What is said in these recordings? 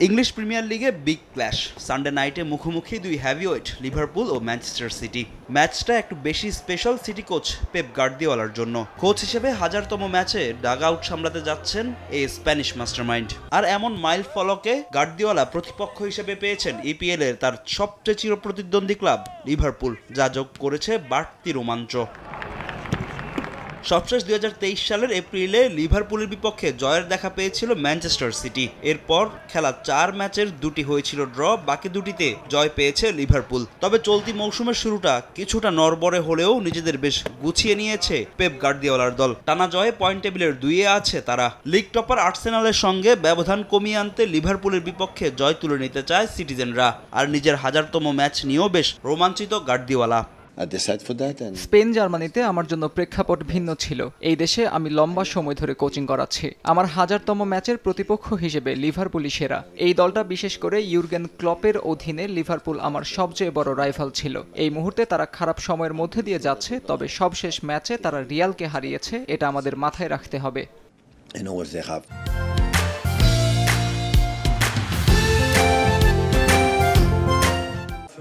English premier লিগে big clash, Sunday নাইটে মুখোমুখি দুই হ্যাভিওয়েট লিভারপুল ও ম্যানচেস্টার সিটি। ম্যাচটা একটু বেশি স্পেশাল সিটি কোচ পেপ গার্দিওলার জন্য। কোচ হিসেবে 1000তম ম্যাচে ডাগ আউট সামলাতে যাচ্ছেন এই স্প্যানিশ মাস্টারমাইন্ড। আর এমন মাইল ফলকে গার্দিওলা প্রতিপক্ষ হিসেবে পেয়েছেন ইপিএল এর তার সবচেয়ে চিরপ্রতিদ্বন্দ্বী ক্লাব লিভারপুল, যা যোগ করেছে বাড়তি রোমাঞ্চ। সবশেষ 2023 সালের এপ্রিলে লিভারপুলের বিপক্ষে জয়ের দেখা পেয়েছিল ম্যানচেস্টার সিটি। এরপর খেলা 4 ম্যাচের 2টি হয়েছিল ড্র, বাকি 2টিতে জয় পেয়েছে লিভারপুল। তবে চলতি মৌসুমের শুরুটা কিছুটা নড়বড়ে হলেও নিজেদের বেশ গুছিয়ে নিয়েছে পেপ গার্দিওলার দল। টানা জয়ে পয়েন্ট টেবিলের 2-এ আছে তারা। লিগ টপার আর্সেনালের সঙ্গে ব্যবধান কমিয়ে আনতে লিভারপুলের বিপক্ষে জয় তুলে নিতে চায় সিটিজেনরা। আর নিজের 1000তম ম্যাচ নিয়েও বেশ রোমাঞ্চিত গার্দিওলা। স্পেন জার্মানিতে আমার জন্য প্রেক্ষাপট ভিন্ন ছিল। এই দেশে আমি লম্বা সময় ধরে কোচিং করাচ্ছি। আমার 1000তম ম্যাচের প্রতিপক্ষ হিসেবে লিভারপুলই সেরা। এই দলটা বিশেষ করে ইউর্গেন ক্লপের অধীনে লিভারপুল আমার সবচেয়ে বড় রাইভাল ছিল। এই মুহূর্তে তারা খারাপ সময়ের মধ্যে দিয়ে যাচ্ছে, তবে সবশেষ ম্যাচে তারা রিয়ালকে হারিয়েছে, এটা আমাদের মাথায় রাখতে হবে।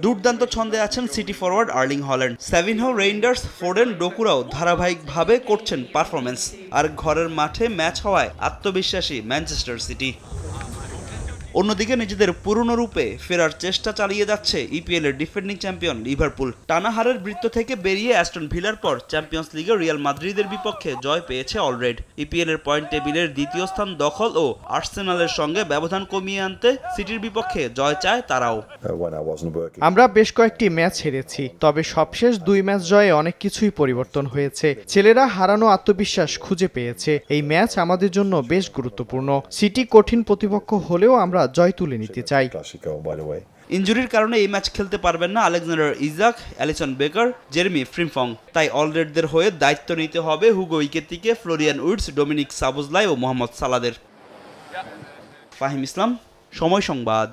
দুর্দান্ত ছন্দে আছেন City forward Erling Haaland. Savinho, Reijnders, Foden, ডোকুরাও ধারাবাহিকভাবে করছেন পারফরমেন্স। আর ঘরের মাঠে ম্যাচ হওয়ায় আত্মবিশ্বাসী ম্যানচেস্টার সিটি। অন্যদিকে নিজেদের পুরনো রূপে ফেরার চেষ্টা চালিয়ে যাচ্ছে ইপিএল এর ডিফেন্ডিং চ্যাম্পিয়ন লিভারপুল। টানা হারের বৃত্ত থেকে বেরিয়ে অ্যাস্টন ভিলার পর চ্যাম্পিয়ন্স লিগে রিয়াল মাদ্রিদের বিপক্ষে জয় পেয়েছে অলরেড। ইপিএল এর পয়েন্ট টেবিলের 2য় স্থান দখল ও আর্সেনালের সঙ্গে ব্যবধান কমিয়ে আনতে সিটির বিপক্ষে জয় চায় তারাও। আমরা বেশ কয়েকটি ম্যাচ হেরেছি, তবে সবশেষ 2 ম্যাচ জয়ে অনেক কিছুই পরিবর্তন হয়েছে। ছেলেরা হারানো আত্মবিশ্বাস খুঁজে পেয়েছে। এই ম্যাচ আমাদের জন্য বেশ গুরুত্বপূর্ণ। সিটি কঠিন প্রতিপক্ষ হলেও আমরা জয় তুলে নিতে চাই। ইনজুরির কারণে এই ম্যাচ খেলতে পারবেন না Alexander Isak, Alisson Becker, Jeremie Frimpong. তাই অলরেডদের হয়ে দায়িত্ব নিতে হবে Hugo Ekitike, Florian Wirtz, Dominik Szoboszlai ও মোহাম্মদ সালাদের। ফাহিম ইসলাম, সময় সংবাদ।